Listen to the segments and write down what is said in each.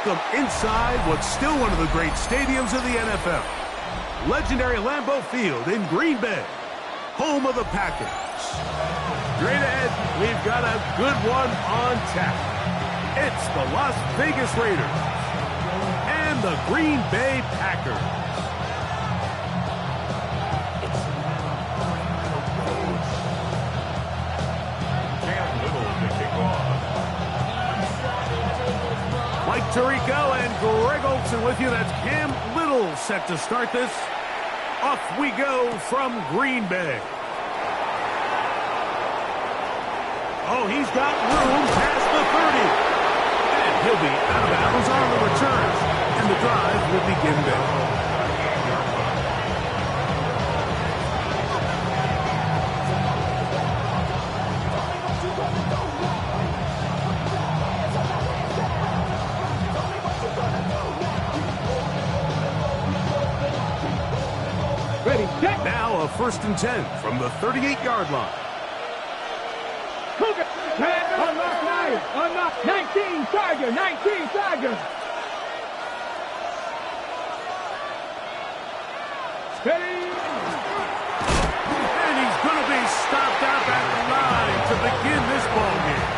Welcome inside what's still one of the great stadiums of the NFL. Legendary Lambeau Field in Green Bay, home of the Packers. Straight ahead, we've got a good one on tap. It's the Las Vegas Raiders and the Green Bay Packers. Mike Tirico and Greg Olsen with you. That's Cam Little set to start this. Off we go from Green Bay. Oh, he's got room past the 30. And he'll be out of bounds on the return. And the drive will begin there. Now a 1st and 10 from the 38-yard line. Cougar, unlock Lions, unlock 19 Tiger, 19 Tiger. Steady. And he's going to be stopped out at the line to begin this ball game.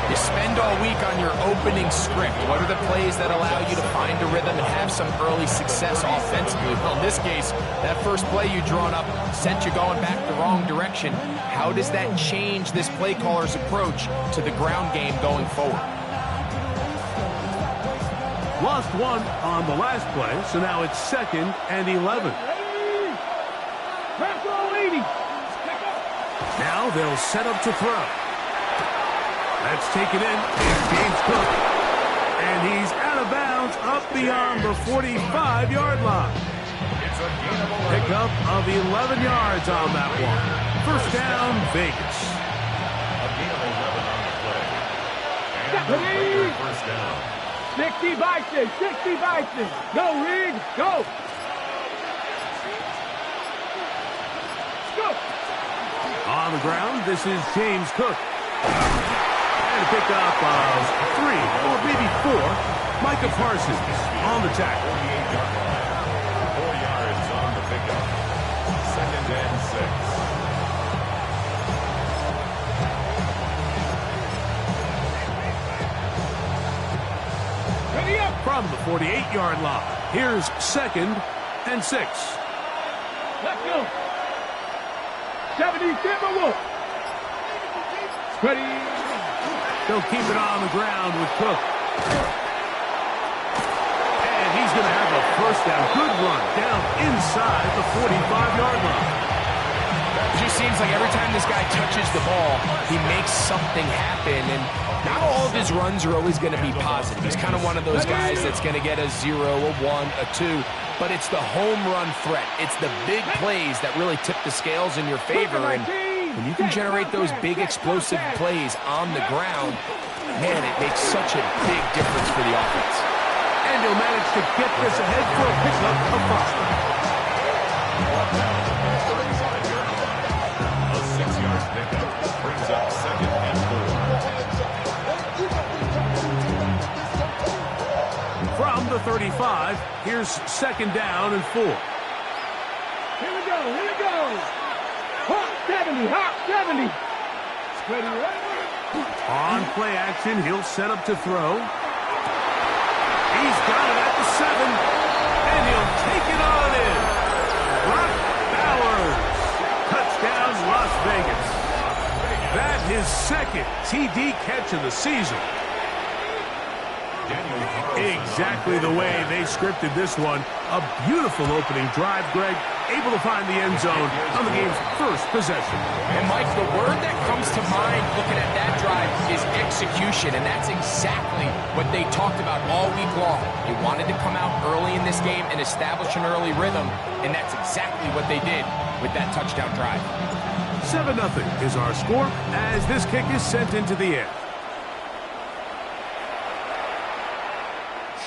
You spend all week on your opening script. What are the plays that allow you to find a rhythm and have some early success offensively? Well, in this case, that first play you drawn up sent you going back the wrong direction. How does that change this play caller's approach to the ground game going forward? Lost one on the last play, so now it's 2nd and 11. Now they'll set up to throw. That's taken in. It's James Cook. And he's out of bounds up beyond the 45-yard line. Pickup of 11 yards on that one. 1st down, Vegas. A gain of 11 on the play. And the Raiders first down. 60 Bison, 60 Bison. Go, Reed, go. Go. On the ground, this is James Cook. And a pickup of 3 or maybe 4. Micah Parsons on the tackle. 48-yard line. 4 yards on the pickup. 2nd and 6. Ready up. From the 48-yard line, here's 2nd and 6. Let's go. 70 Timberwolves. Ready. They'll keep it on the ground with Cook. And he's going to have a 1st down. Good run down inside the 45-yard line. It just seems like every time this guy touches the ball, he makes something happen. And not all of his runs are always going to be positive. He's kind of one of those guys that's going to get a 0, a 1, a 2. But it's the home run threat. It's the big plays that really tip the scales in your favor. And when you can generate those big explosive plays on the ground, man, it makes such a big difference for the offense. And he'll manage to get this ahead for a pickup of 5. A 6-yard pickup brings up 2nd and 4. From the 35, here's 2nd down and 4. Here we go, here we go. Hawk 70, Hawk 70. Ready, ready. On play action, he'll set up to throw. He's got it at the 7, and he'll take it on in. Brock Bowers. Touchdown, Las Vegas. That's his 2nd TD catch of the season. Exactly the way they scripted this one. A beautiful opening drive, Greg. Able to find the end zone on the game's first possession. And, Mike, the word that comes to mind looking at that drive is execution, and that's exactly what they talked about all week long. They wanted to come out early in this game and establish an early rhythm, and that's exactly what they did with that touchdown drive. 7-0 is our score as this kick is sent into the air.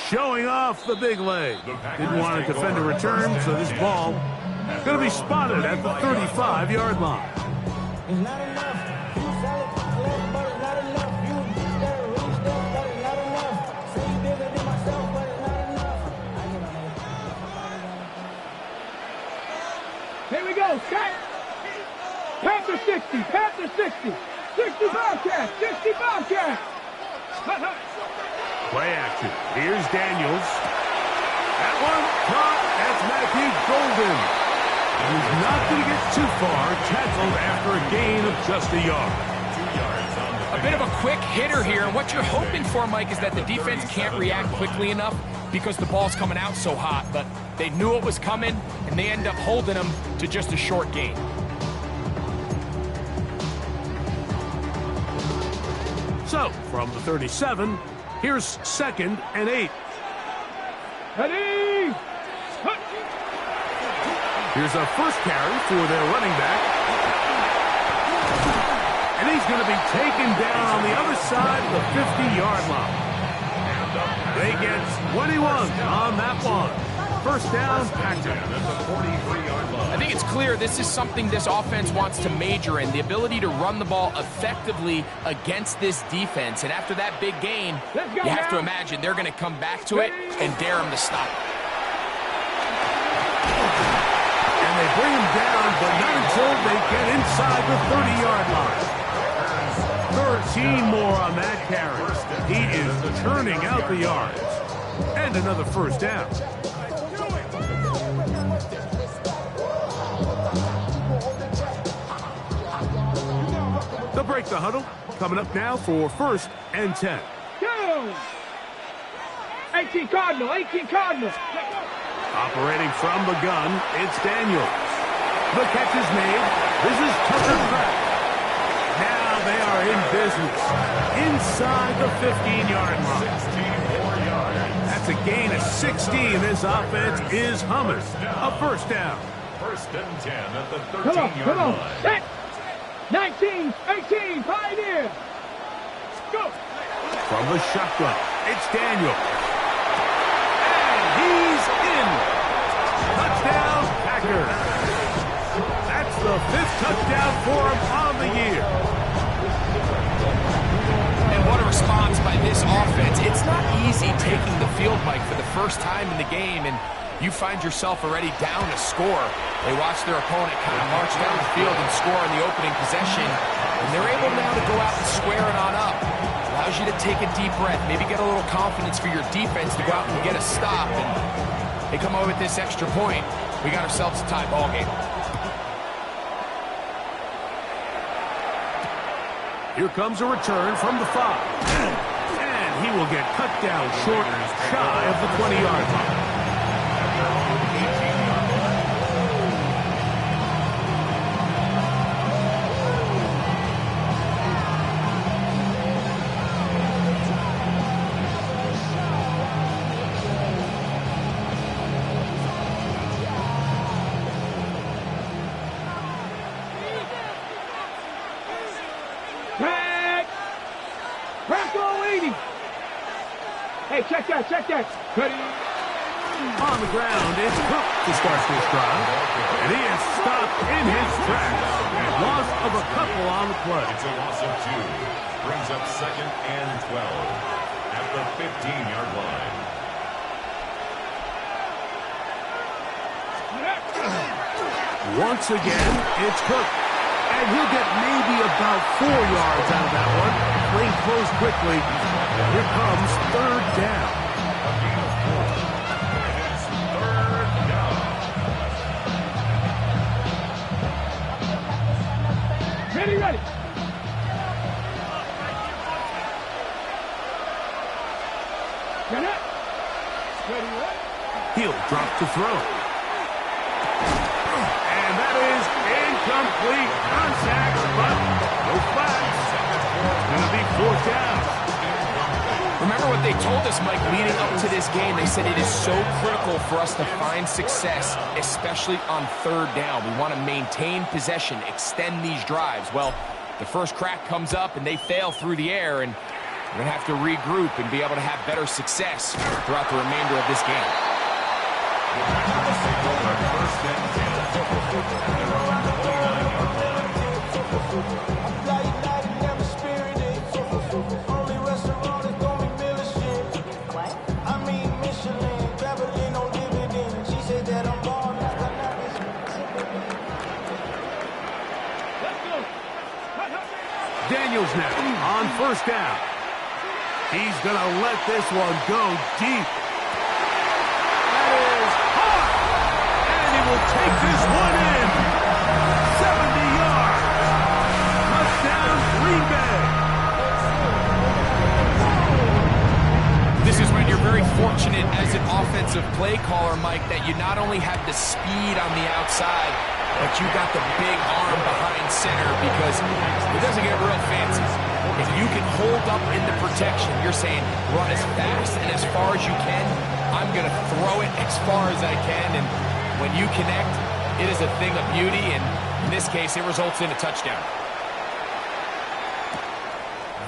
Showing off the big leg. Didn't want to defend a return, so this ball going to be spotted at the 35-yard line. go, Scott. Panther 60, Panther 60. 60 Bobcats, 60 Bobcats. Play action. Here's Daniels. That one caught. That's Matthew Golden. He's not going to get too far. Tackled after a gain of just a yard. 2 yards on the A bit of a quick hitter here, and what you're hoping for, Mike, is that the defense can't react quickly enough because the ball's coming out so hot, but they knew it was coming, and they end up holding them to just a short gain. So, from the 37, here's 2nd and 8. Ready? Here's a first carry for their running back. And he's going to be taken down on the other side of the 50-yard line. They get 21 on that one. First down, Packers. at the 43-yard line. I think it's clear this is something this offense wants to major in, the ability to run the ball effectively against this defense. And after that big gain, you have to imagine they're going to come back to it and dare them to stop it. And they bring him down, but not until they get inside the 30-yard line. 13 more on that carry. He is turning out the yards. And another first down. They'll break the huddle. Coming up now for 1st and 10. Go! 18 Cardinal, 18 Cardinal. Operating from the gun, it's Daniels. The catch is made. This is Tucker Kraft. Now they are in business. Inside the 15-yard line. 64 yards. That's a gain of 16. This offense is humming. A first down. 1st and 10 at the Come on, 13-yard come on. line. Set. 19, 18, Pioneer. Go. From the shotgun, it's Daniel. And he's in. Touchdown, Packers. That's the 5th touchdown for him on the year. And what a response by this offense. It's not easy taking the field, Mike, for the first time in the game, and you find yourself already down a score. They watch their opponent kind of march down the field and score in the opening possession, and they're able now to go out and square it on up. Allows you to take a deep breath, maybe get a little confidence for your defense to go out and get a stop, and they come away with this extra point. We got ourselves a tie ball game. Here comes a return from the 5. And he will get cut down short, shy of the 20-yard line. Hey, check that. Ready? On the ground, it's Cook to start this drive. And he is stopped in his tracks. Loss of a couple on the play. It's a loss of 2. Brings up 2nd and 12 at the 15-yard line. Once again, it's Cook. And he'll get maybe about 4 yards out of that one. Lane closed quickly. Here comes 3rd down. Ready. Get it. Ready. He'll drop to throw. And that is incomplete. Contact, but no flags. It's going to be 4th down. Remember what they told us, Mike, leading up to this game. They said it is so critical for us to find success, especially on 3rd down. We want to maintain possession, extend these drives. Well, the first crack comes up, and they fail through the air, and we're going to have to regroup and be able to have better success throughout the remainder of this game. 1st and 10. now on first down. He's going to let this one go deep. That is hard. And he will take this one in. 70 yards. Touchdown, Green Bay. This is when you're very fortunate as an offensive play caller, Mike, that you not only have the speed on the outside, but you got the big arm behind center, because it doesn't get real fancy. If you can hold up in the protection, you're saying run as fast and as far as you can. I'm going to throw it as far as I can, and when you connect, it is a thing of beauty, and in this case, it results in a touchdown.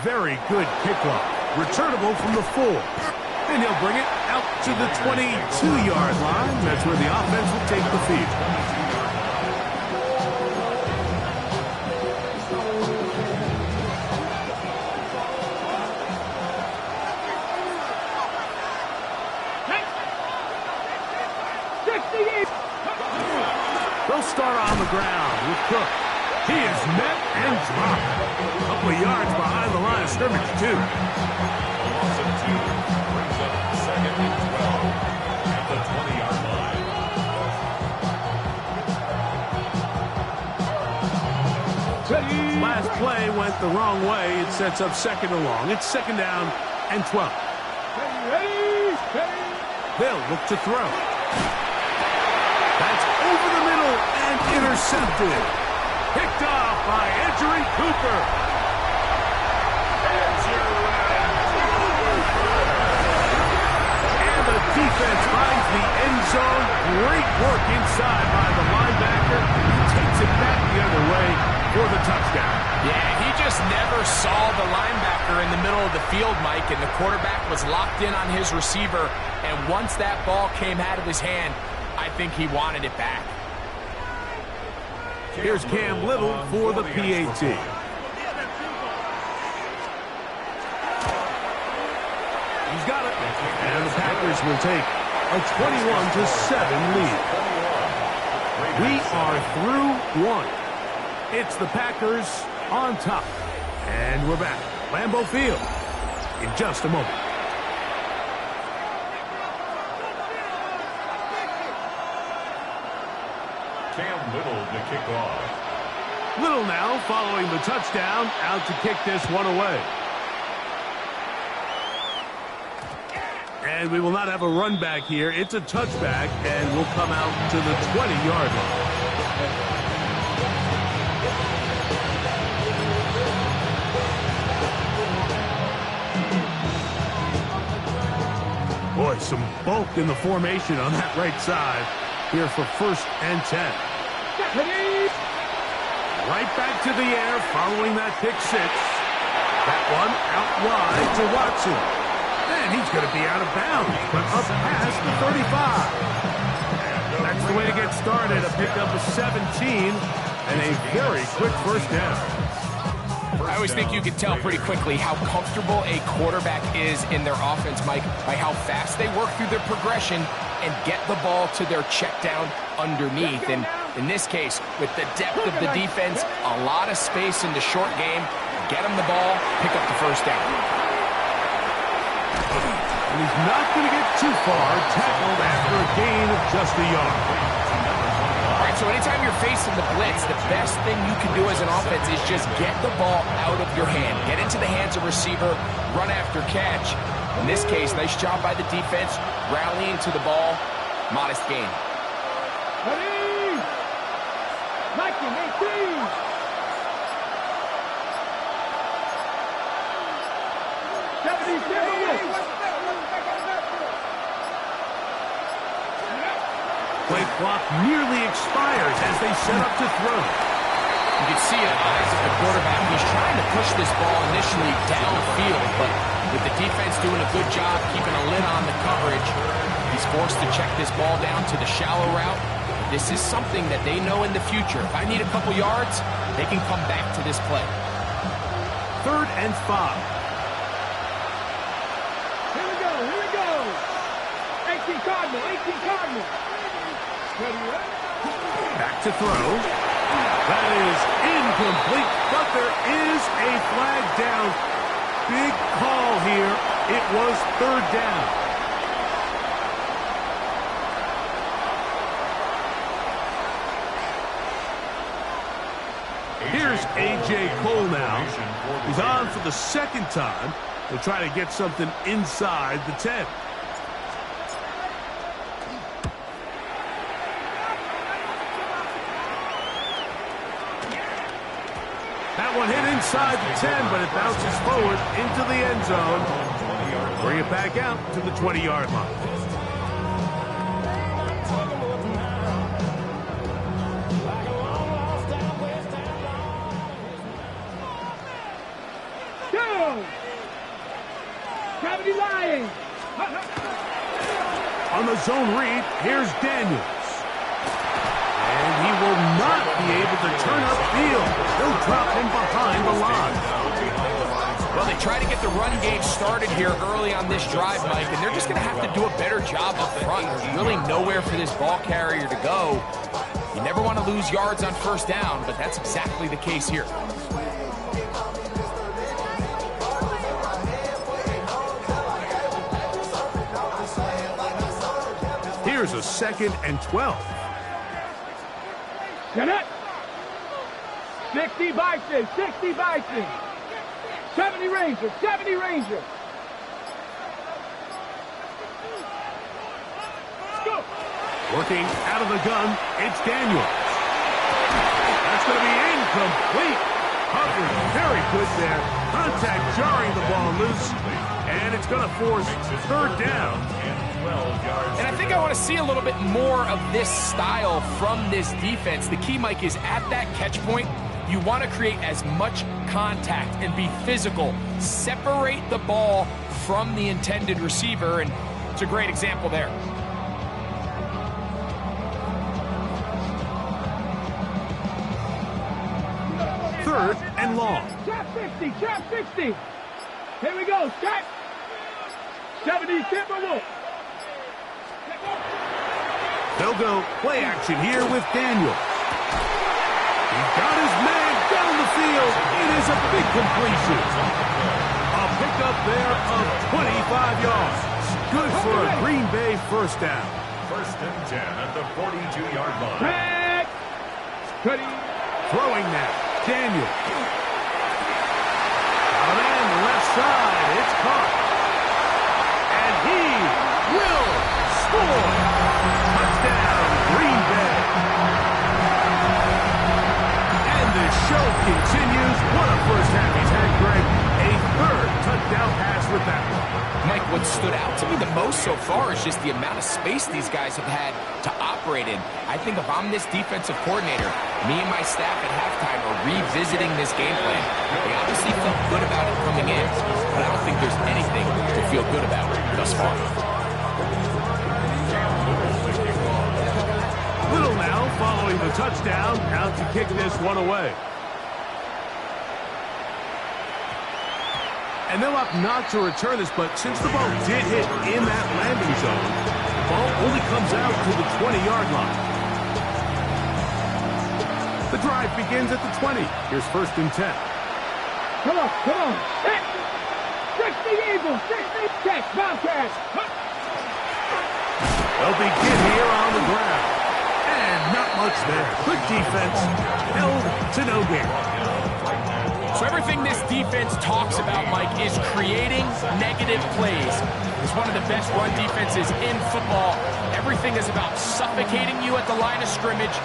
Very good kickoff. Returnable from the 4. And he'll bring it out to the 22-yard line. That's where the offense will take the field. They'll start on the ground with Cook. He is met and dropped. A couple of yards behind the line of scrimmage, too. A loss of 2 brings up 2nd and 12 at the 20-yard line. Last play went the wrong way. It sets up 2nd and long. It's 2nd down and 12. They'll look to throw. That's over the middle and intercepted. Picked off by Edgerrin Cooper. And the defense finds the end zone. Great work inside by the linebacker. Takes it back the other way for the touchdown. Yeah, he just never saw the linebacker in the middle of the field, Mike, and the quarterback was locked in on his receiver, and once that ball came out of his hand, I think he wanted it back. Here's Cam Little for the PAT. He's got it. And the Packers will take a 21-7 lead. We are through one. It's the Packers on top. And we're back. Lambeau Field in just a moment. Cam Little to kick off. Little now following the touchdown, out to kick this one away. And we will not have a run back here. It's a touchback, and will come out to the 20-yard line. Boy, some bulk in the formation on that right side here for 1st and 10. Right back to the air following that pick 6. That one out wide to Watson. And he's going to be out of bounds, but up past the 35. That's the way to get started. A pickup of 17 and a very quick 1st down. I always think you can tell pretty quickly how comfortable a quarterback is in their offense, Mike, by how fast they work through their progression and get the ball to their check down underneath. And in this case, with the depth of the defense, a lot of space in the short game, get them the ball, pick up the 1st down. And he's not going to get too far, tackled after a gain of just a yard. All right, so anytime you're facing the blitz, the best thing you can do as an offense is just get the ball out of your hand. Get into the hands of receiver, run after catch. In this case, nice job by the defense, rallying to the ball, modest gain. Play clock nearly expires as they set up to throw. You can see in the eyes of the quarterback, he's trying to push this ball initially downfield, but with the defense doing a good job keeping a lid on the coverage, he's forced to check this ball down to the shallow route. This is something that they know in the future. If I need a couple yards, they can come back to this play. 3rd and 5. Here we go. 18 Cardinal. Back to throw. That is incomplete, but there is a flag down. Big call here. It was third down. Here's A.J. Cole now. He's on for the second time to try to get something inside the 10. That one hit inside the 10, but it bounces forward into the end zone. Bring it back out to the 20-yard line. Gravity Lions. On the zone read, here's Daniels. And he will not be able to turn upfield. They'll drop him behind the line. Well, they try to get the run game started here early on this drive, Mike, and they're just going to have to do a better job up front. There's really nowhere for this ball carrier to go. You never want to lose yards on first down, but that's exactly the case here. Here's a 2nd and 12. Get it. 60 Bison, 60 Bison. 70 Rangers, 70 Rangers. Let's go. Working out of the gun, it's Daniels. That's going to be incomplete. Coverage very good there. Contact jarring the ball loose. And it's going to force third down. And I think I want to see a little bit more of this style from this defense. The key, Mike, is at that catch point, you want to create as much contact and be physical. Separate the ball from the intended receiver, and it's a great example there. Third and long. Trap 60, trap 60. Here we go, Scott. 70 Timberwolves. They'll go play action here with Daniels. He's got his man down the field. It is a big completion. A pickup there of 25 yards. Good for a Green Bay first down. 1st and 10 at the 42-yard line. Back. Cutting. Throwing now. Daniels. On end, left side. It's caught. And he will score. Touchdown, Green Bay. And the show continues. What a first half he's had, Greg. A third touchdown pass with that one. Mike, what stood out to me the most so far is just the amount of space these guys have had to operate in. I think if I'm this defensive coordinator, me and my staff at halftime are revisiting this game plan. They obviously felt good about it coming in, but I don't think there's anything to feel good about thus far. Little now following the touchdown, out to kick this one away. And they'll opt not to return this, but since the ball did hit in that landing zone, the ball only comes out to the 20-yard line. The drive begins at the 20. Here's 1st and 10. Come on, come on. 60 Eagles, 60 catch, Bobcats. They'll begin here on the ground. And not much there. Good defense. Held to no gain. So everything this defense talks about, Mike, is creating negative plays. It's one of the best run defenses in football. Everything is about suffocating you at the line of scrimmage,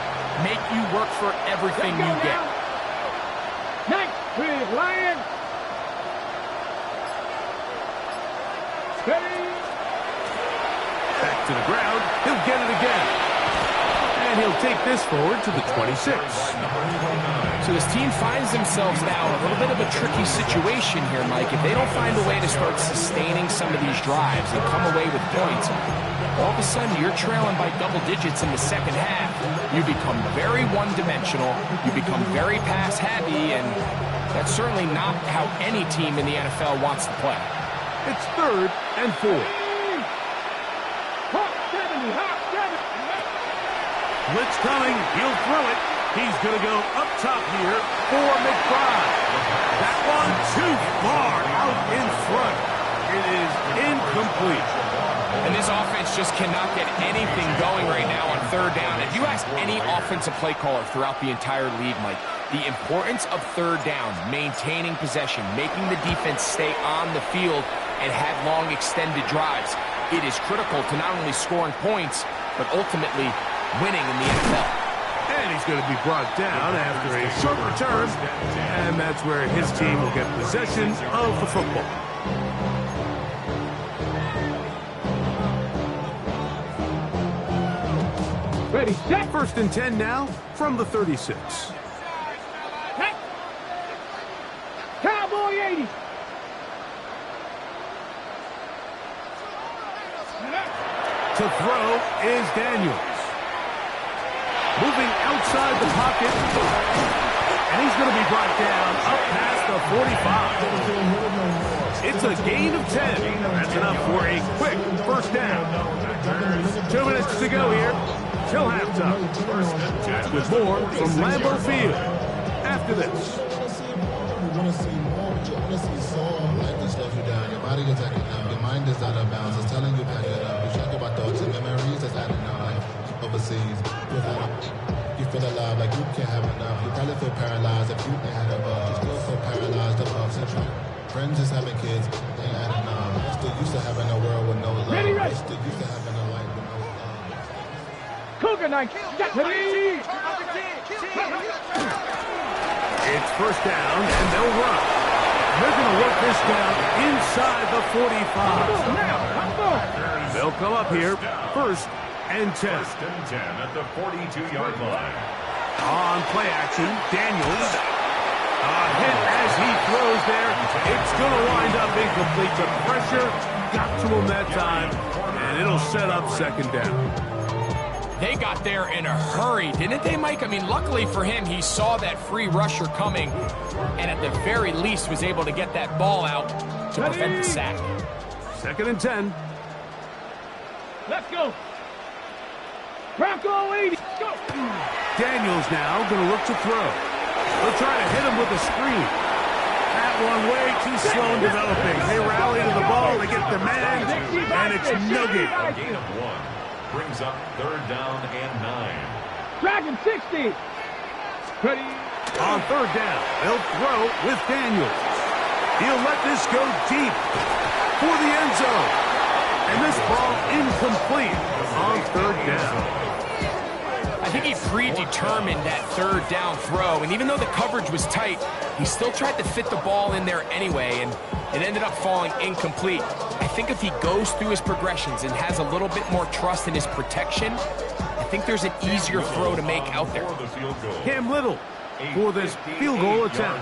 make you work for everything you get. Next with Lions. Steady. Back to the ground. He'll get it again. And he'll take this forward to the 26. So this team finds themselves now in a little bit of a tricky situation here, Mike. If they don't find a way to start sustaining some of these drives and come away with points, all of a sudden you're trailing by double digits in the second half. You become very one-dimensional. You become very pass-heavy, and that's certainly not how any team in the NFL wants to play. It's 3rd and 4. Hawk 70, Hawk 70. Blitz coming. He'll throw it. He's going to go up top here for McBride. That one too far out in front. It is incomplete. And this offense just cannot get anything going right now on third down. If you ask any offensive play caller throughout the entire league, Mike, the importance of third down, maintaining possession, making the defense stay on the field and have long extended drives, it is critical to not only scoring points, but ultimately winning in the NFL. And he's going to be brought down after a short return, and that's where his team will get possession of the football. Ready, set. 1st and 10 now from the 36. Hey. Cowboy 80. To throw is Daniels. Moving outside the pocket. And he's going to be brought down up past the 45. It's a gain of 10. That's enough for a quick first down. 2 minutes to go here till halftime. With more from Lambeau Field after this. Your body is acting up, your mind is out of bounds, it's telling you pack it up. You check about thoughts and memories that's adding up, like overseas. You feel alive like you can't have enough. You probably feel paralyzed if you ain't had a bug. You still feel paralyzed above central. Friends is having kids, they ain't adding up. You're still used to having a world with no love. You're still used to having a life with no love. Cougar 9, get ready. It's first down, and they'll run. They're going to work this down inside the 45. They'll come up here, 1st and 10. 1st and 10 at the 42-yard line. On play action, Daniels. A hit as he throws there. It's going to wind up incomplete. The pressure got to him that time, and it'll set up 2nd down. They got there in a hurry, didn't they, Mike? I mean, luckily for him, he saw that free rusher coming and at the very least was able to get that ball out to prevent the sack. 2nd and 10. Let's go. Bronco 80. Go. Daniels now going to look to throw. They'll try to hit him with a screen. That one way too slow in developing. They rally to the ball, they get the man, and it's no good. A gain of 1. Brings up 3rd down and 9. Dragon 60. Ready. On 3rd down, they'll throw with Daniels. He'll let this go deep for the end zone. And this ball incomplete on 3rd down. I think he predetermined that 3rd down throw, and even though the coverage was tight, he still tried to fit the ball in there anyway, and it ended up falling incomplete. I think if he goes through his progressions and has a little bit more trust in his protection, I think there's an easier throw to make out there. Cam Little for this field goal attempt.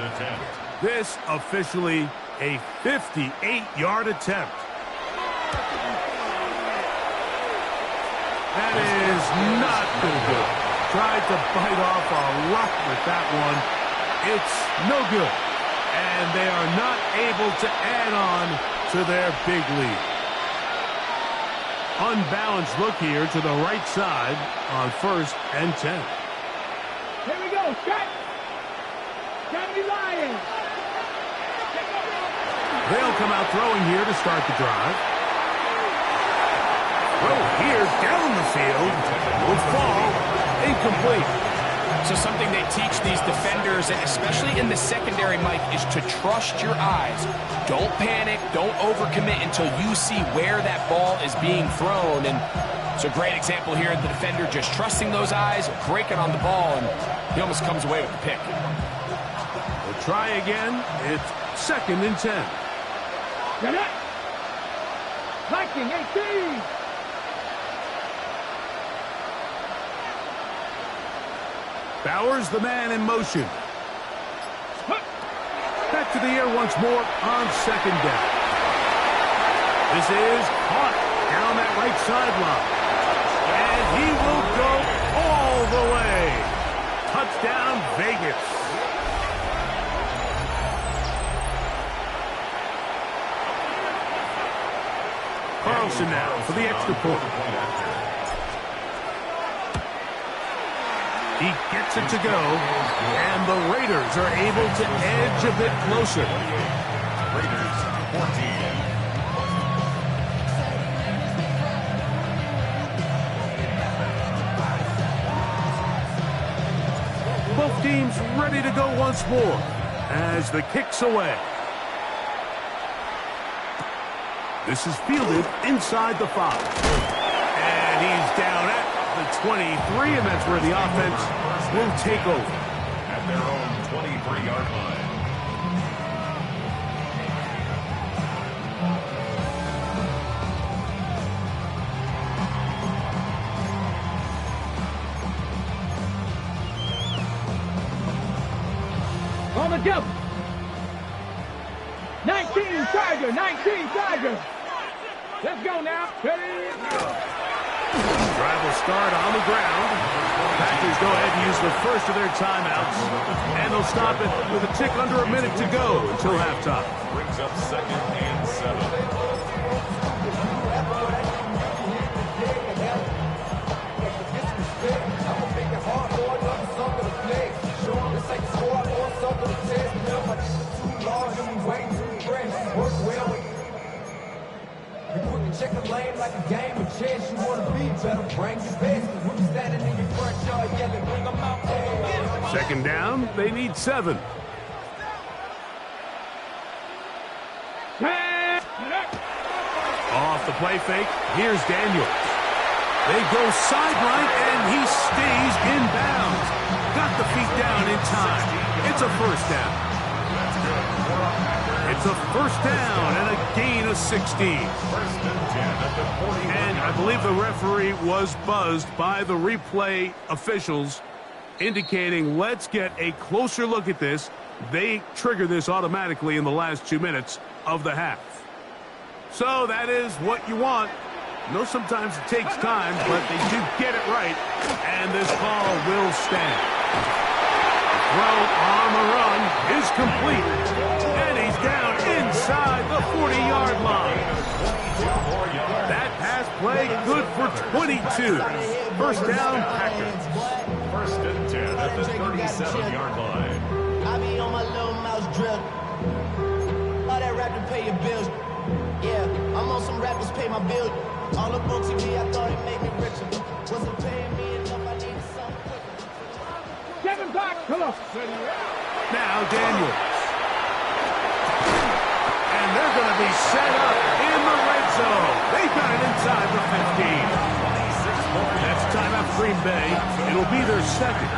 This officially a 58-yard attempt. That is not good. Tried to bite off a rock with that one. It's no good. And they are not able to add on to their big lead. Unbalanced look here to the right side on 1st and 10. Here we go. Shot. Johnny Lions. They'll come out throwing here to start the drive. Throw here down the field will fall incomplete. So something they teach these defenders, and especially in the secondary, Mike, is to trust your eyes. Don't panic, don't overcommit until you see where that ball is being thrown. And it's a great example here of the defender just trusting those eyes, breaking on the ball, and he almost comes away with the pick. We'll try again. It's 2nd and 10. Get it. Viking 18. Bowers, the man in motion. Back to the air once more on 2nd down. This is caught down that right sideline. And he will go all the way. Touchdown, Vegas. Carlson now for the extra point. He gets it to go, and the Raiders are able to edge a bit closer. Raiders 14. Both teams ready to go once more as the kick's away. This is fielded inside the 5. And he's down at the 23, and that's where the offense will take over. At their own 23-yard line. On the jump. 19 Tiger, 19 Tiger. Let's go now. Ready? Drive will start on the ground. Packers go ahead and use the first of their timeouts, and they'll stop it with a tick under a minute to go until halftime. Brings up 2nd and 7. Check the lane like a game of chess. You want to be better, bring your best. When you standing in your front yard yelling, bring them out. Second down, they need 7. Off the play fake, here's Daniels. They go sideline, and he stays in bounds. Got the feet down in time. It's a first down. It's a first down and a gain of 16. And I believe the referee was buzzed by the replay officials, indicating let's get a closer look at this. They trigger this automatically in the last 2 minutes of the half. So that is what you want. I know sometimes it takes time, but they do get it right. And this call will stand. Throw on the run is complete. And he's down inside the 40-yard line. That pass play good for 22. First down, Packers. 1st and 10 at the 37-yard line. I be on my little mouse drip. All that rap to pay your bills. Yeah, I'm on some rappers pay my bill. All up on TV, I thought it made me richer. Wasn't paying me enough, I needed something quicker. Kevin back, come on. Now Daniels. And they're going to be set up in the red zone. They've got it inside the 15. That's timeout for Green Bay. It'll be their second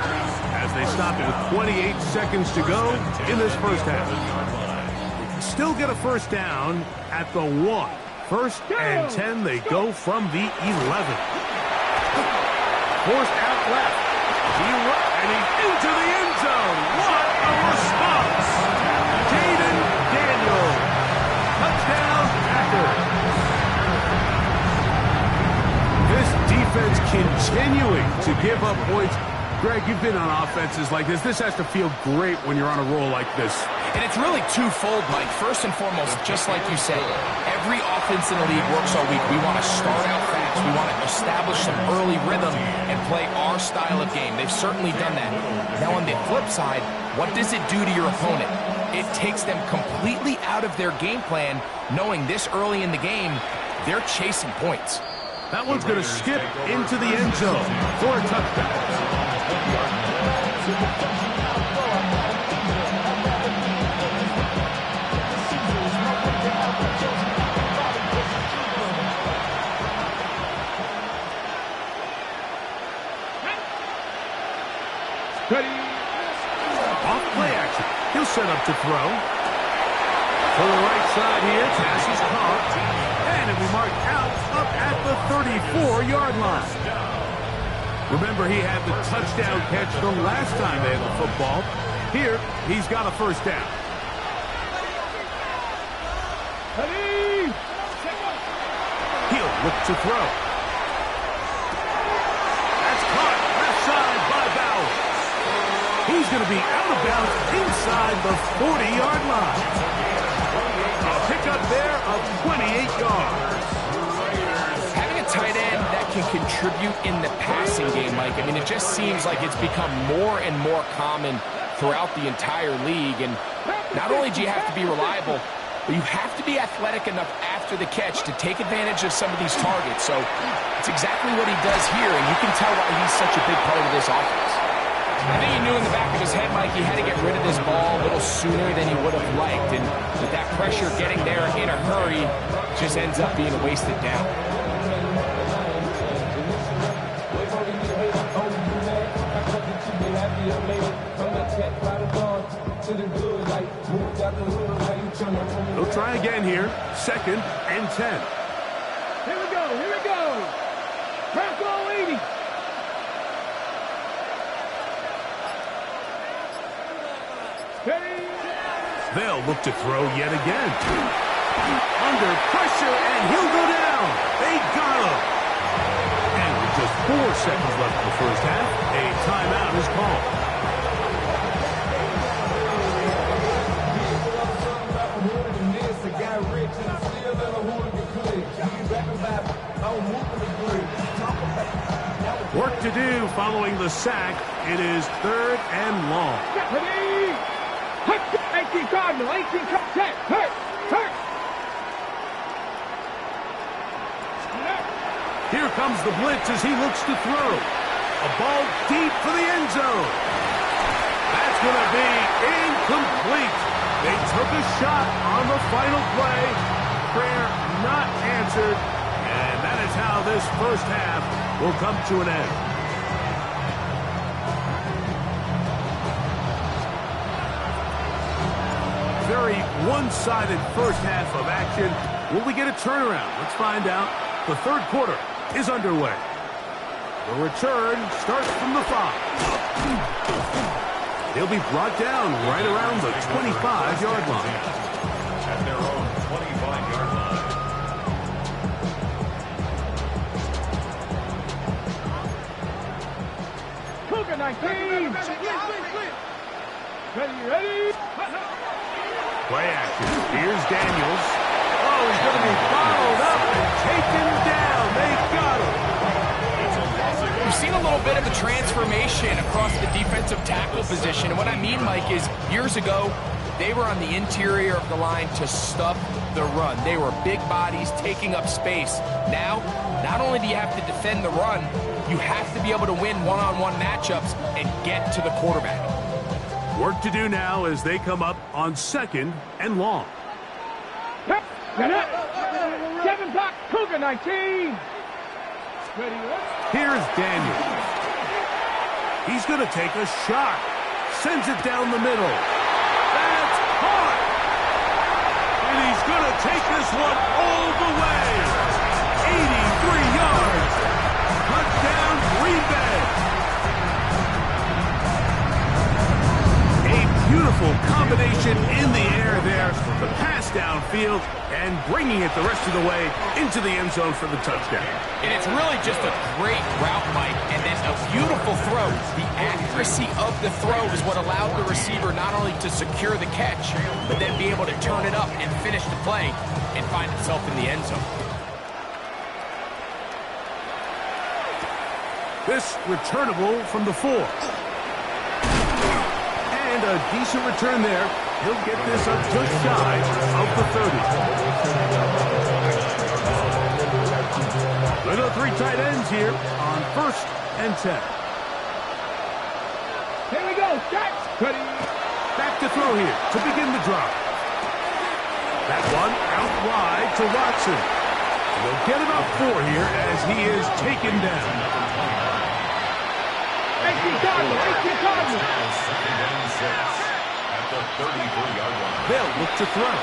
as they stop it with 28 seconds to go in this first half. Still get a first down at the 1. 1st and 10, they go from the 11. Forced out left. And he's into the end zone. What a response. Jaden Daniels. Touchdown, Packers. This defense continuing to give up points. Greg, you've been on offenses like this. This has to feel great when you're on a roll like this. And it's really twofold, Mike. First and foremost, just like you said, every offense in the league works all week. We want to start out fast. We want to establish some early rhythm and play our style of game. They've certainly done that. Now on the flip side, what does it do to your opponent? It takes them completely out of their game plan, knowing this early in the game, they're chasing points. That one's going to skip into the end zone for a touchdown. Ready? Off play action. He'll set up to throw. To the right side here. Pass is caught. And it'll be marked out up at the 34-yard line. Remember, he had the touchdown catch the last time they had the football. Here, he's got a first down. Ready? He'll look to throw. That's caught left side by Bowers. He's going to be out of bounds inside the 40-yard line. A pickup there of 28 yards. Having a tight end that can contribute in the passing game, Mike. I mean, it just seems like it's become more and more common throughout the entire league. And not only do you have to be reliable, but you have to be athletic enough after the catch to take advantage of some of these targets. So it's exactly what he does here, and you can tell why he's such a big part of this offense. I think he knew in the back of his head, Mike, he had to get rid of this ball a little sooner than he would have liked. And with that pressure getting there in a hurry, just ends up being a wasted down. They'll try again here. 2nd and 10. Here we go, here we go. Bronco 80. Steady. They'll look to throw yet again. Under pressure, and he'll go down. They got him. And with just 4 seconds left in the first half, a timeout is called. Work to do following the sack. It is 3rd and long. Ready. 18 Cardinal, 18 Cardinal. Hurt. Here comes the blitz as he looks to throw. A ball deep for the end zone. That's going to be incomplete. They took a shot on the final play. Prayer not answered. And that is how this first half will come to an end. Very one-sided first half of action. Will we get a turnaround? Let's find out. The third quarter is underway. The return starts from the 5. He'll be brought down right around the 25-yard line. At their own 25-yard line. Cougar 19. Ready. Play action. Here's Daniels. Oh, he's going to be fouled up and taken down. They got him. We've seen a little bit of a transformation across the defensive tackle position. And what I mean, Mike, is years ago, they were on the interior of the line to stop the run. They were big bodies taking up space. Now, not only do you have to defend the run, you have to be able to win one-on-one matchups and get to the quarterback. Work to do now as they come up on 2nd and long. 7 block, Cougar 19. Ready. Here's Daniels. He's going to take a shot. Sends it down the middle. That's caught. And he's going to take this one all the way. 83 yards. Touchdown, Green Bay. A beautiful combination in the air there. The pass downfield and bringing it the rest of the way into the end zone for the touchdown. And it's really just a great route, Mike, and then a beautiful throw. The accuracy of the throw is what allowed the receiver not only to secure the catch, but then be able to turn it up and finish the play and find himself in the end zone. This returnable from the 4. And a decent return there. He'll get this up just shy of the 30. Little 3 tight ends here on 1st and 10. Here we go. Start. Ready. Back to throw here to begin the drive. That one out wide to Watson. He'll get about 4 here as he is taken down. 18 Cardinal. Second and 6. At the 33-yard line. They'll look to throw.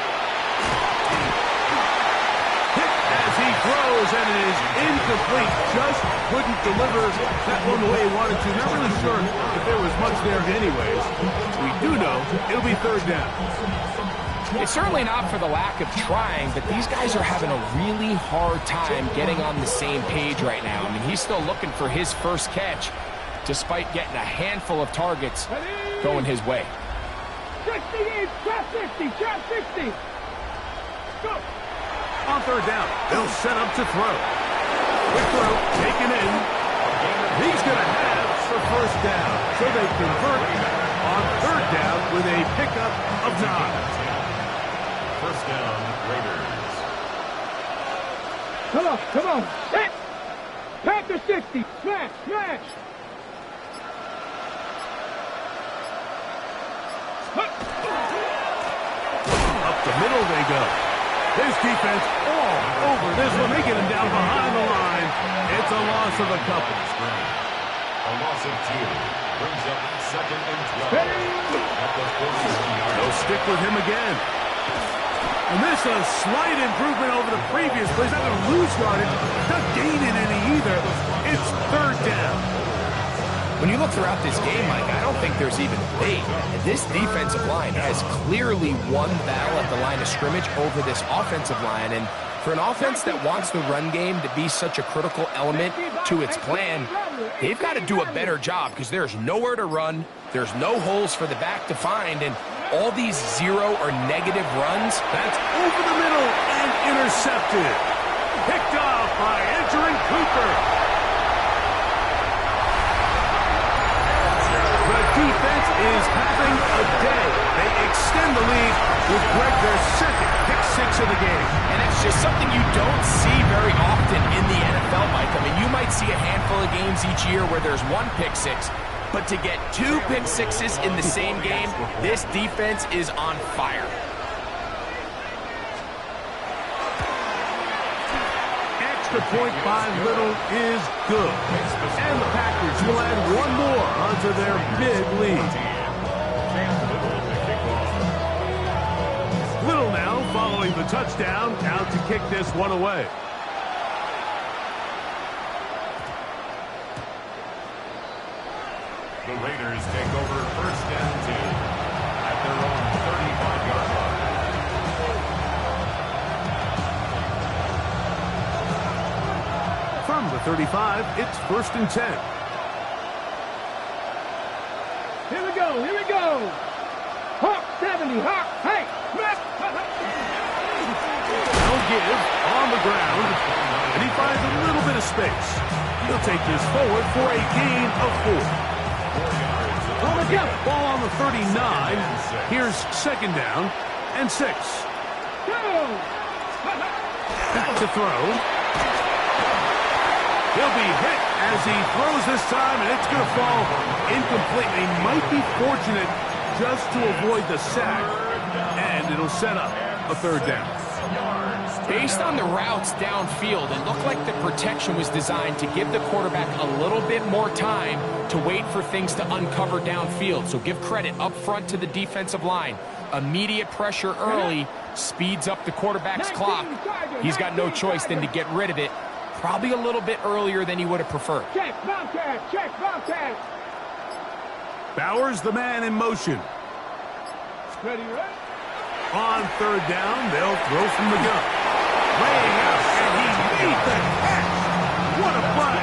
Hit as he throws, and it is incomplete. Just couldn't deliver that one the way he wanted to. Not really sure if there was much there anyways. We do know it'll be 3rd down. It's certainly not for the lack of trying, but these guys are having a really hard time getting on the same page right now. I mean, he's still looking for his first catch, despite getting a handful of targets going his way. 60, trap 60, trap 60. Go. On 3rd down, they'll set up to throw. Quick throw, taken in. He's going to have the first down. So they convert on third down with a pickup of 9. First down, Raiders. Come on. Hit. Panther 60. Smash. Up the middle they go. His defense all over this one. They get him down behind the line. It's a loss of a couple. A loss of 2. Brings up second and 12. At the 41-yard. They'll stick with him again. And this is a slight improvement over the previous play. He's not going to lose yardage. Not gaining any either. It's third down. When you look throughout this game, Mike, I don't think there's even debate. This defensive line has clearly won the battle at the line of scrimmage over this offensive line. And for an offense that wants the run game to be such a critical element to its plan, they've got to do a better job because there's nowhere to run. There's no holes for the back to find. And all these zero or negative runs, that's over the middle and intercepted. Picked off by Edgerrin Cooper. The defense is having a day. They extend the lead with Greg their second pick 6 of the game. And it's just something you don't see very often in the NFL, Mike. I mean, you might see a handful of games each year where there's 1 pick 6, but to get 2 pick 6s in the same game, this defense is on fire. Extra point by Little is good. And the Packers will add 1 more onto their big lead. Little now following the touchdown, out to kick this one away. The Raiders take over first and 10 at their own 35-yard line. From the 35, it's first and 10. Here we go. Hawk 70. Hawk. Hey. No give on the ground, and he finds a little bit of space. He'll take this forward for a gain of 4. Ball on the 39. Here's second down and 6. Back to throw. He'll be hit as he throws this time, and it's going to fall incomplete. He might be fortunate just to avoid the sack, and it'll set up a third down. Based on the routes downfield, it looked like the protection was designed to give the quarterback a little bit more time to wait for things to uncover downfield. So give credit up front to the defensive line. Immediate pressure early speeds up the quarterback's clock. He's got no choice than to get rid of it. Probably a little bit earlier than he would have preferred. Check, Bobcat. Bowers, the man in motion. Ready, right? On third down, they'll throw from the gun. Laying out, and he made the catch. What a play.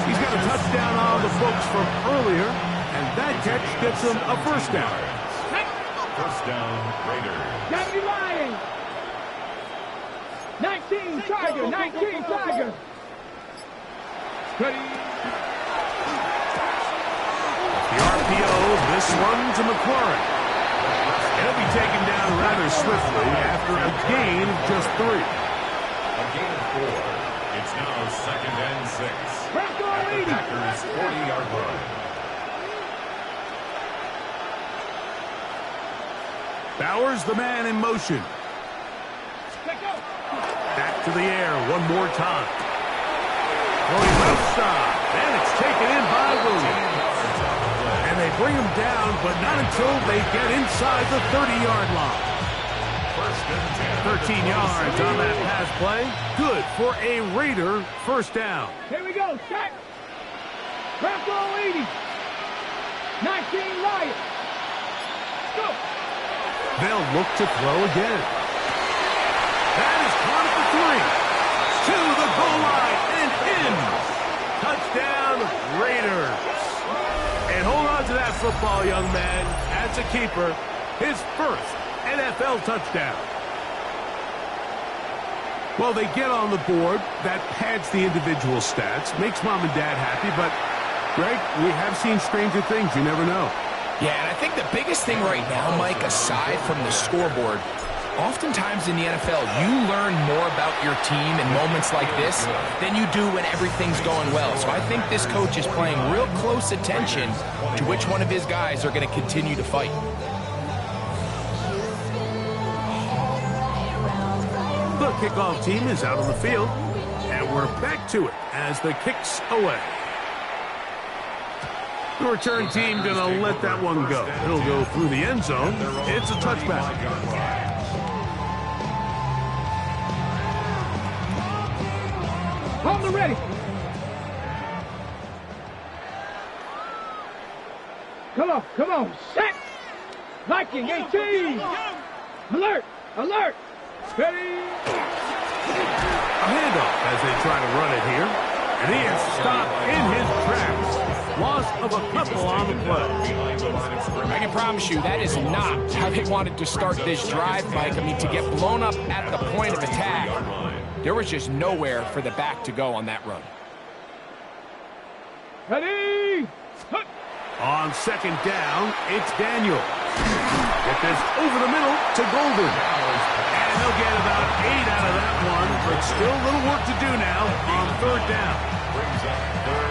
He's got a touchdown on the books from earlier, and that catch gets him a first down. First down, Raiders. Gotta be lying. 19 Tiger. Ready. The RPO, this one to McLaurin. He'll be taken down rather swiftly after a gain of just 3. A gain of 4. It's now second and 6. At the Packers' 40-yard line. Bowers, the man in motion. Back to the air one more time. Going left side, and it's taken in by Williams. And they bring him down, but not until they get inside the 30-yard line. 13 yards on that pass play. Good for a Raider first down. Here we go. Check. Bronco 80. 19 Lions. Go. They'll look to throw again. That is caught at the 3. To the goal line and in. Touchdown, Raiders. And hold on to that football, young man. That's a keeper. His first NFL touchdown. Well, they get on the board. That pads the individual stats, makes mom and dad happy, but, Greg, we have seen stranger things. You never know. Yeah, and I think the biggest thing right now, Mike, aside from the scoreboard, oftentimes in the NFL, you learn more about your team in moments like this than you do when everything's going well. So I think this coach is paying real close attention to which one of his guys are going to continue to fight. The kickoff team is out on the field, and we're back to it as the kick's away. The return team going to let that one go. It'll go through the end zone. It's a touchback. Hold them ready. Come on. Set. Viking 18. Alert. Ready. A handoff as they try to run it here. And he is stopped in his tracks. Loss of a couple on the play. I can promise you that is not how they wanted to start this drive, Mike. I mean, to get blown up at the point of attack, there was just nowhere for the back to go on that run. Ready. On second down, it's Daniel. Get this over the middle to Golden. And they'll get about 8 out of that one, but still a little work to do now on third down.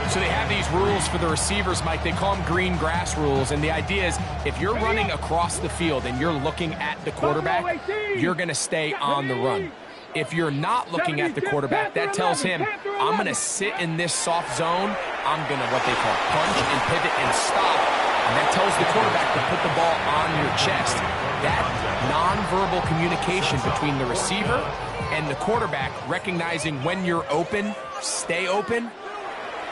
So they have these rules for the receivers, Mike. They call them green grass rules, and the idea is if you're running across the field and you're looking at the quarterback, you're going to stay on the run. If you're not looking at the quarterback, that tells him, I'm going to sit in this soft zone. I'm going to, what they call, punch and pivot and stop. And that tells the quarterback to put the ball on your chest. That nonverbal communication between the receiver and the quarterback, recognizing when you're open, stay open,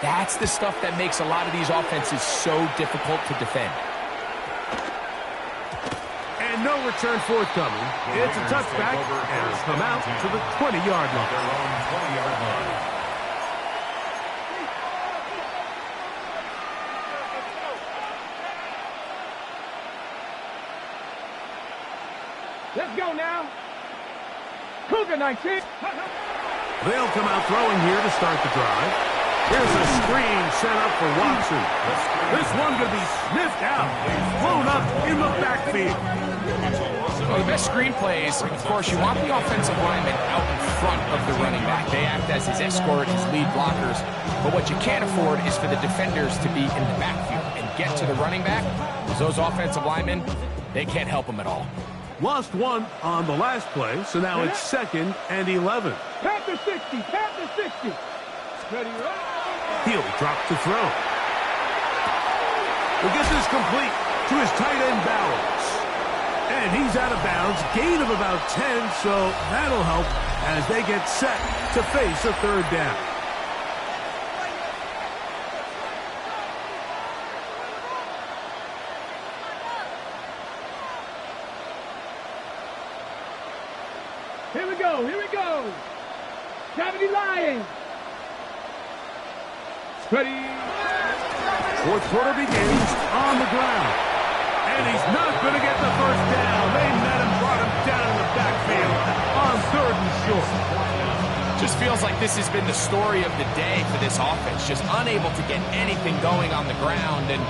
that's the stuff that makes a lot of these offenses so difficult to defend. And no return forthcoming. It's a touchback, and it's come out to the 20-yard line. Let's go now. Cougar 19. They'll come out throwing here to start the drive. Here's a screen set up for Watson. This one going to be sniffed out, blown up in the backfield. Well, the best screen plays, of course, you want the offensive lineman out in front of the running back. They act as his escort, his lead blockers. But what you can't afford is for the defenders to be in the backfield and get to the running back. Because those offensive linemen, they can't help them at all. Lost one on the last play, so now it's 2nd and 11. Panther 60. Ready, He'll drop to throw. We'll get this complete to his tight end Bowers. And he's out of bounds, gain of about 10, so that'll help as they get set to face a third down. Here we go. 70 Lions. Ready. Fourth quarter begins on the ground. And he's not going to get the first down. They met him, brought him down in the backfield on 3rd and short. Just feels like this has been the story of the day for this offense. Just unable to get anything going on the ground. And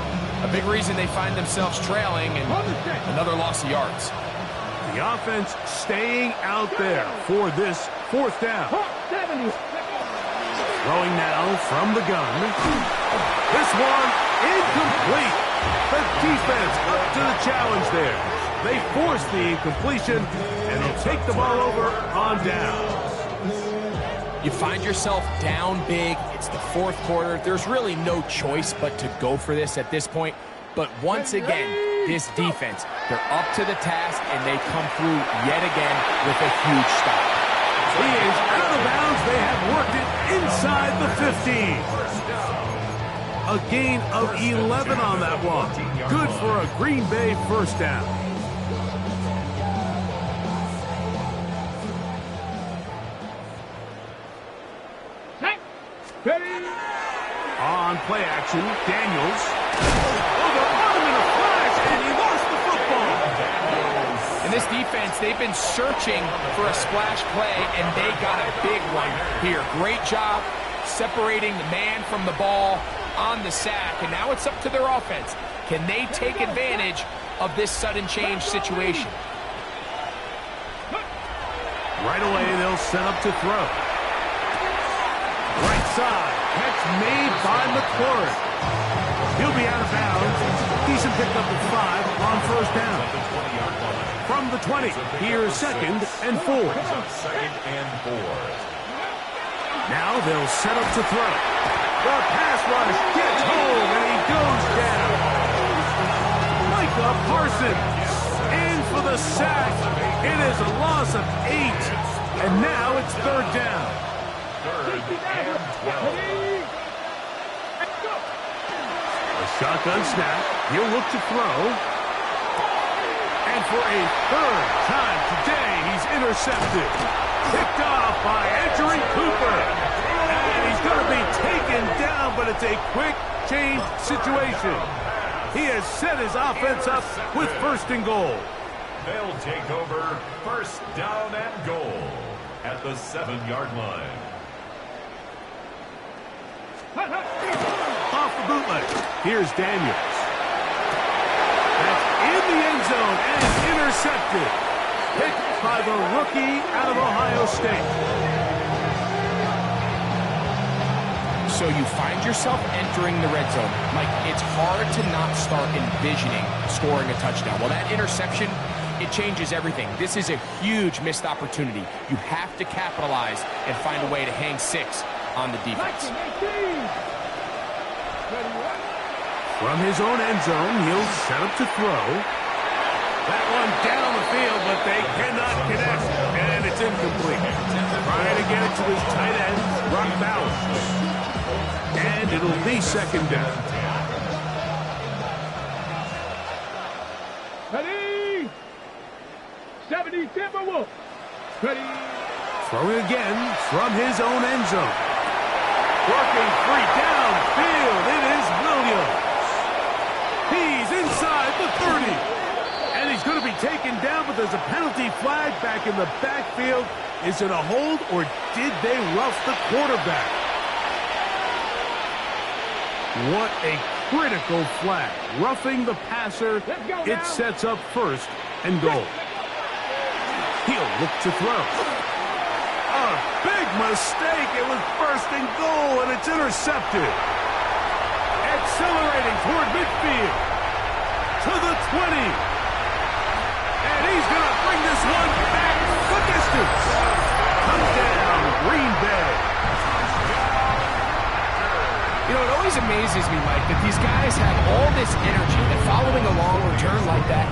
a big reason they find themselves trailing and another loss of yards. The offense staying out there for this 4th down. 70. Throwing now from the gun. This one incomplete. The defense up to the challenge there. They force the incompletion, and they'll take the ball over on down. You find yourself down big. It's the 4th quarter. There's really no choice but to go for this at this point. But once again, this defense, they're up to the task, and they come through yet again with a huge stop. He is out of bounds. They have worked it inside the 15. A gain of 11 on that one. Good for a Green Bay first down. Ready. On play action, Daniels. Oh, they're on him in a flash, and he lost the football. And And this defense, they've been searching for a splash play, and they got a big one here. Great job separating the man from the ball on the sack, and now it's up to their offense. Can they take advantage of this sudden change situation? Right away, they'll set up to throw. Right side, catch made by McLaurin. He'll be out of bounds. Decent pickup of 5 on first down. From the 20, here's 2nd and 4. Now they'll set up to throw. The pass rush gets home, and he goes down. Micah Parsons in for the sack. It is a loss of 8, and now it's 3rd down. 3rd and 12. A shotgun snap. He'll look to throw. And for a 3rd time today, he's intercepted. Picked off by Edgerrin Cooper. And he's going to be taken down, but it's a quick change situation. He has set his offense up with 1st and goal. They'll take over 1st down and goal at the 7-yard line. Off the bootleg. Here's Daniels. That's in the end zone and intercepted. Picked by the rookie out of Ohio State. So you find yourself entering the red zone. Like, it's hard to not start envisioning scoring a touchdown. Well, that interception, it changes everything. This is a huge missed opportunity. You have to capitalize and find a way to hang 6 on the defense. From his own end zone, he'll set up to throw. That one down the field, but they cannot connect, and it's incomplete. Trying to get it to his tight end, Brock Bowers. And it'll be 2nd down. Ready? 70 Timberwolves. Ready? Throwing again from his own end zone. Working free downfield. It is Williams. He's inside the 30. And he's going to be taken down, but there's a penalty flag back in the backfield. Is it a hold, or did they rough the quarterback? What a critical flag. Roughing the passer. It sets up 1st and goal. He'll look to throw. A big mistake. It was 1st and goal, and it's intercepted. Accelerating toward midfield. To the 20. And he's going to bring this one back the distance. Touchdown, Green Bay. You know, it always amazes me, Mike, that these guys have all this energy that following a long return like that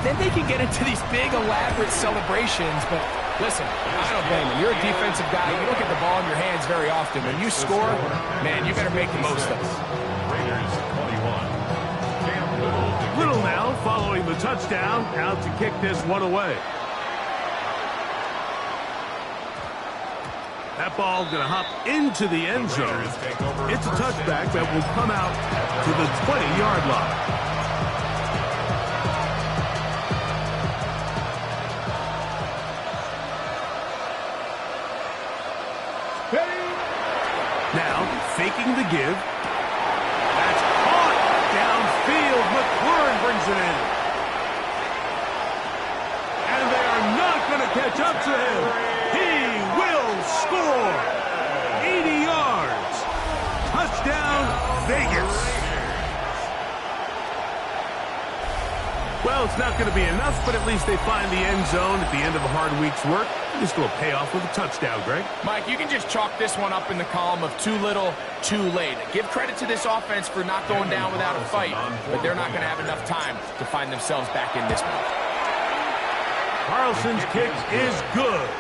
then they can get into these big, elaborate celebrations. But listen, I don't blame them. You're a defensive guy. You don't get the ball in your hands very often. When you score, man, you better make the most of it. Raiders 21. Little now following the touchdown, out to kick this one away. That ball going to hop into the end zone. It's a touchback that will come out to the 20-yard line. Now, faking the give. That's caught downfield. McLaurin brings it in. And they are not going to catch up to him. He will score. 80 yards. Touchdown, Vegas. Well, it's not going to be enough, but at least they find the end zone at the end of a hard week's work. This will pay off with a touchdown, Greg. Mike, you can just chalk this one up in the column of too little, too late. Give credit to this offense for not going down without a fight, but they're not going to have enough time to find themselves back in this one. Carlson's kick is good.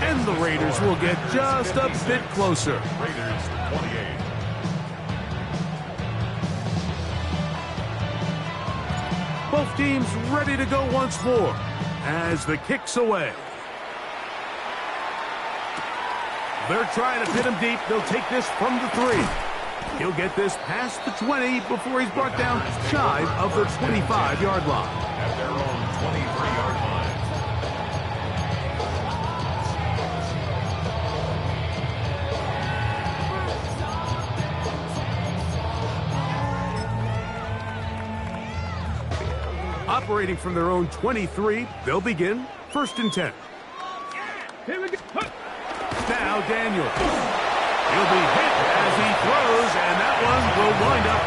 And the Raiders will get just a bit closer. Raiders 28. Both teams ready to go once more as the kick's away. They're trying to pin him deep. They'll take this from the 3. He'll get this past the 20 before he's brought down shy of the 25-yard line. At their own 23-yard line. Operating from their own 23, they'll begin 1st and 10. Here we go. Now Daniels. He'll be hit as he throws, and that one will wind up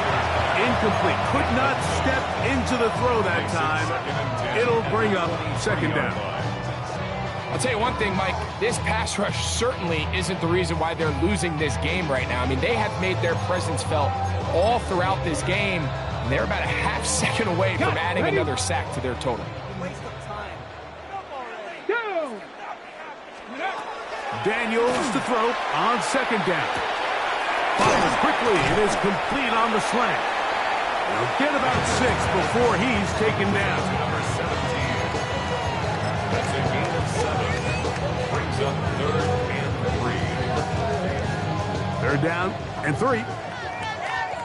incomplete. Could not step into the throw that time. It'll bring up 2nd down. I'll tell you one thing, Mike, this pass rush certainly isn't the reason why they're losing this game right now. I mean, they have made their presence felt all throughout this game, and they're about a half second away from adding another sack to their total. Daniels to throw on 2nd down. Fires quickly. It is complete on the slant. He'll get about 6 before he's taken down. Number 17. That's a gain of 7. Brings up 3rd and 3. 3rd down and 3.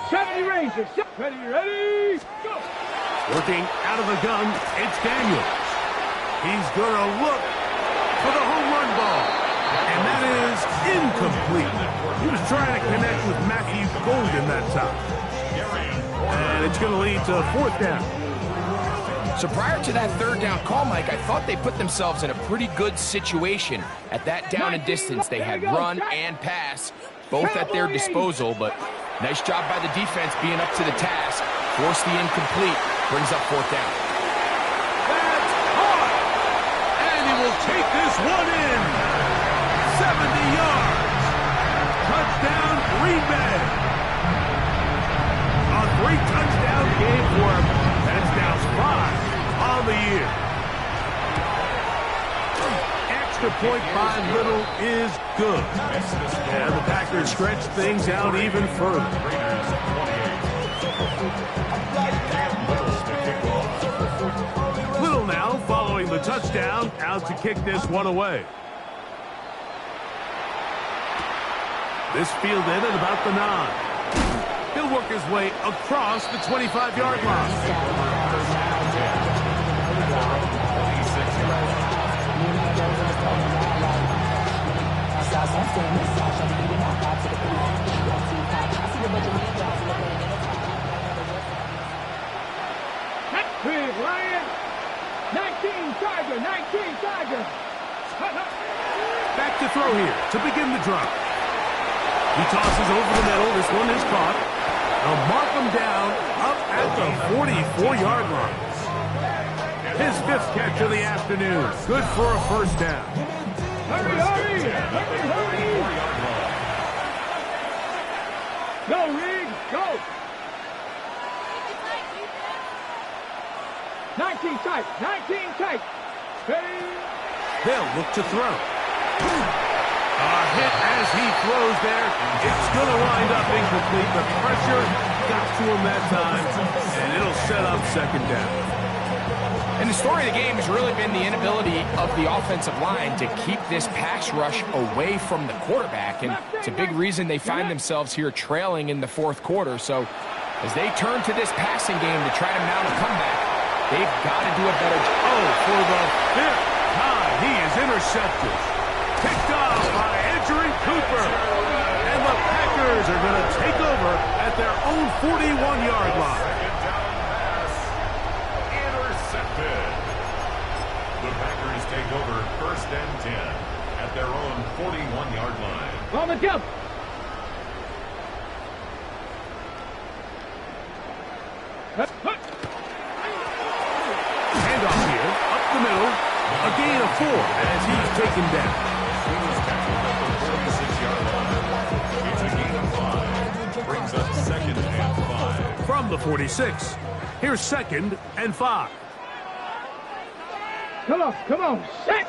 70 Rangers. Ready, go. Working out of the gun, it's Daniels. He's going to look for the home run ball. And that is incomplete. He was trying to connect with Matthew Golden that time. And it's going to lead to 4th down. So prior to that 3rd down call, Mike, I thought they put themselves in a pretty good situation. At that down and distance, they had run and pass, both at their disposal. But nice job by the defense being up to the task. Force the incomplete. Brings up 4th down. That's hard. And he will take this one in. 70 yards. Touchdown, Green Bay. A 3-touchdown game for him. That's now 5 on the year. Extra point by Little is good. And the Packers stretch things out even further. Little now following the touchdown, out to kick this one away. This fielded at about the 9. He'll work his way across the 25-yard line. Big Ryan. 19 Tiger. Back to throw here to begin the drive. He tosses over the middle. This one is caught. They'll mark him down up at the 44-yard line. His 5th catch of the afternoon. Good for a 1st down. Hurry. Go, Riggs, go. 19 tight. Ready. They'll look to throw. A hit as he throws there. It's going to wind up incomplete. The pressure got to him that time, and it'll set up 2nd down. And the story of the game has really been the inability of the offensive line to keep this pass rush away from the quarterback. And it's a big reason they find themselves here trailing in the 4th quarter. So as they turn to this passing game to try to mount a comeback, they've got to do a better job. Oh, for the 5th time, he is intercepted. Picked off by Edgerrin Cooper. And the Packers are going to take over at their own 41-yard line. Intercepted. The Packers take over 1st and 10 at their own 41-yard line. On the jump. Handoff here, up the middle. A gain of 4 as he's taken down. It's a gain of 5. Brings up 2nd and 5. From the 46, here's 2nd and 5. Come on. Set.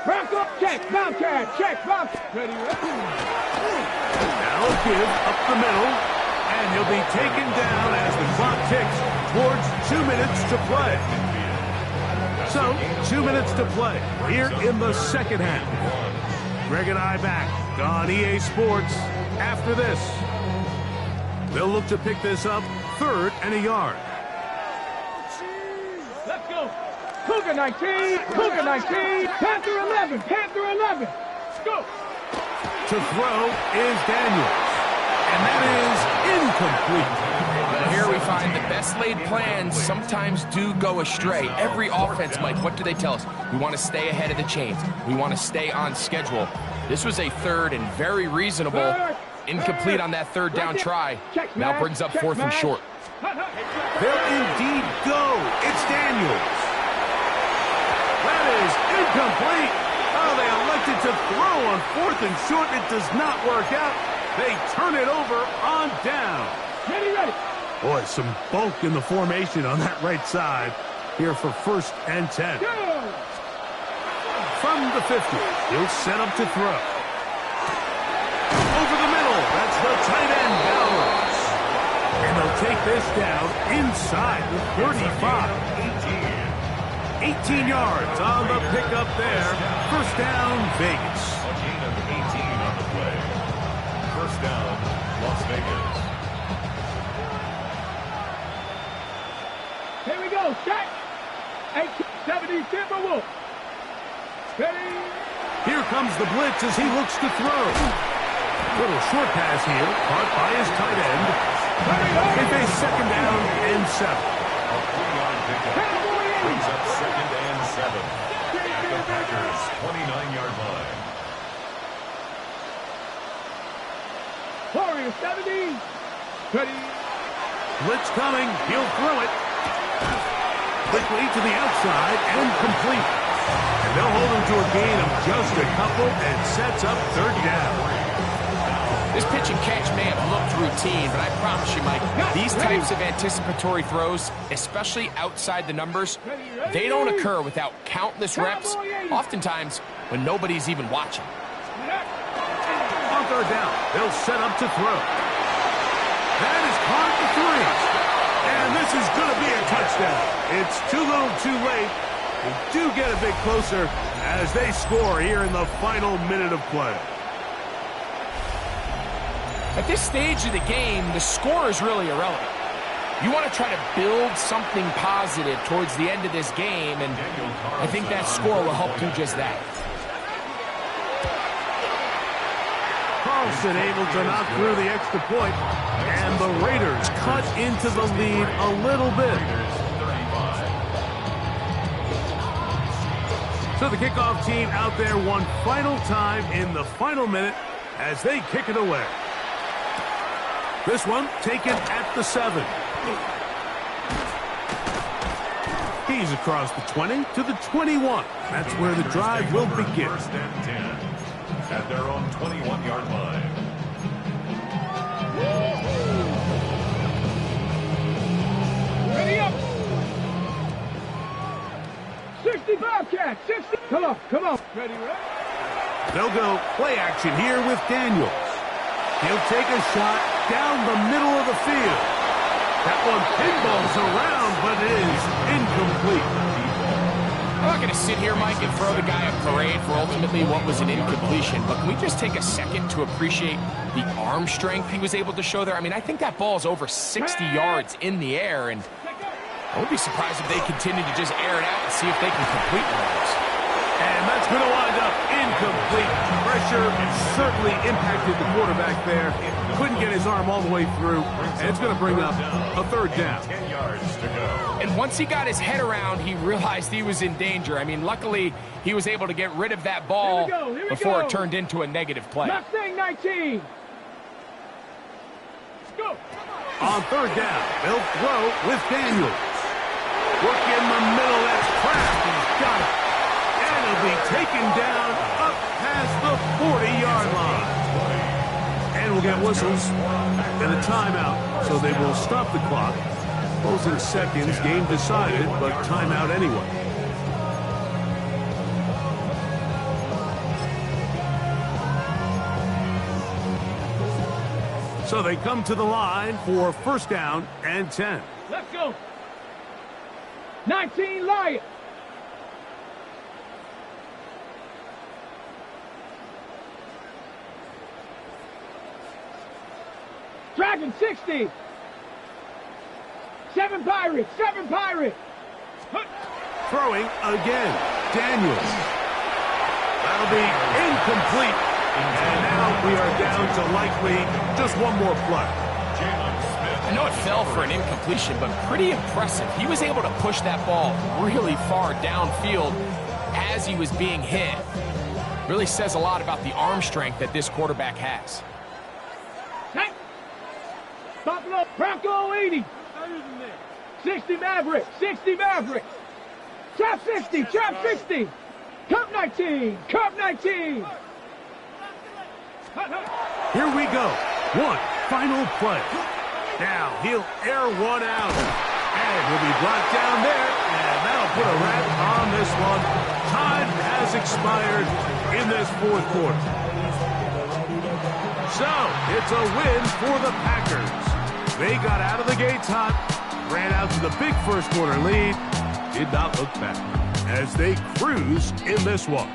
Bronco, check. Bobcat, check. Bobcat. Ready. Now a give up the middle, and he'll be taken down as the clock ticks towards 2 minutes to play. So, 2 minutes to play here in the 2nd half. Greg and I back on EA Sports after this. They'll look to pick this up 3rd and a yard. Let's go. Cougar 19, Panther 11, go. To throw is Daniels, and that is incomplete. Well, here we find the best best laid plans sometimes do go astray. Every offense, Mike, what do they tell us? We want to stay ahead of the chains. We want to stay on schedule. This was a third and very reasonable. Incomplete on that third down try. Now brings up fourth and short. They'll indeed go. It's Daniels. That is incomplete. Oh, they elected to throw on fourth and short. It does not work out. They turn it over on down. Ready. Boy, some bulk in the formation on that right side here for 1st and 10. Go. From the 50, he'll set up to throw. Over the middle, that's the tight end, Bowers. And they'll take this down inside the 35. 18 yards on the pickup there. 1st down, Vegas. A gain of 18 on the play. 1st down, Las Vegas. Here we go. Set. 18-70 Timberwolves. Ready. Here comes the blitz as he looks to throw. Little short pass here, caught by his tight end. They face 2nd down and 7. A 3-yard pickup. Brings up 2nd and 7 at the Packers' 29-yard line. Warriors 70. Ready. Blitz coming, he'll throw it. Quickly to the outside and complete. And they'll hold him to a gain of just a couple and sets up 3rd down. This pitch and catch may have looked routine, but I promise you, Mike, these types of anticipatory throws, especially outside the numbers, they don't occur without countless reps, oftentimes when nobody's even watching. On 3rd down, they'll set up to throw. That is caught at the 3. And this is going to be a touchdown. It's too little too late. They do get a bit closer as they score here in the final minute of play. At this stage of the game, the score is really irrelevant. You want to try to build something positive towards the end of this game, and I think that score will help do just that. Carlson able to knock through the extra point, and the Raiders cut into the lead a little bit. So the kickoff team out there one final time in the final minute as they kick it away. This one taken at the 7. He's across the 20 to the 21. That's where the drive will begin. 1st and 10 at their own 21-yard line. Ready up. 65 catch. 60. Come on. Ready. They'll go play action here with Daniels. He'll take a shot down the middle of the field. That one pinballs around, but it is incomplete. I'm not going to sit here, Mike, and throw the guy a parade for ultimately what was an incompletion, but can we just take a second to appreciate the arm strength he was able to show there? I mean, I think that ball's over 60 yards in the air, and I would be surprised if they continue to just air it out and see if they can complete one of those. And that's going to wind up incomplete. Pressure certainly impacted the quarterback there. Couldn't get his arm all the way through, and it's going to bring up a 3rd down. 10 yards to go. And once he got his head around, he realized he was in danger. I mean, luckily, he was able to get rid of that ball before it turned into a negative play. Mustang 19. Let's go. On 3rd down, they'll throw with Daniels. Work in the middle, that's Kraft. He's got it. And he'll be taken down up past the 40-yard line. And we'll get whistles and a timeout, so they will stop the clock. Closing seconds, game decided, but timeout anyway. So they come to the line for 1st down and 10. Let's go. 19 Lions. Dragon 60. 7 Pirates. Throwing again. Daniels. That'll be incomplete. And now we are down to likely just one more play. I know it fell for an incompletion, but pretty impressive. He was able to push that ball really far downfield as he was being hit. Really says a lot about the arm strength that this quarterback has. Hey. Stop it up, Bronco 80. 60 Mavericks, 60 Mavericks. Trap 60, trap 60. Cup 19, cup 19. Here we go. One final play. Now he'll air one out. And he'll be brought down there. And that'll put a wrap on this one. Time has expired in this fourth quarter. So, it's a win for the Packers. They got out of the gates hot, ran out to the big first quarter lead, did not look back as they cruise in this one.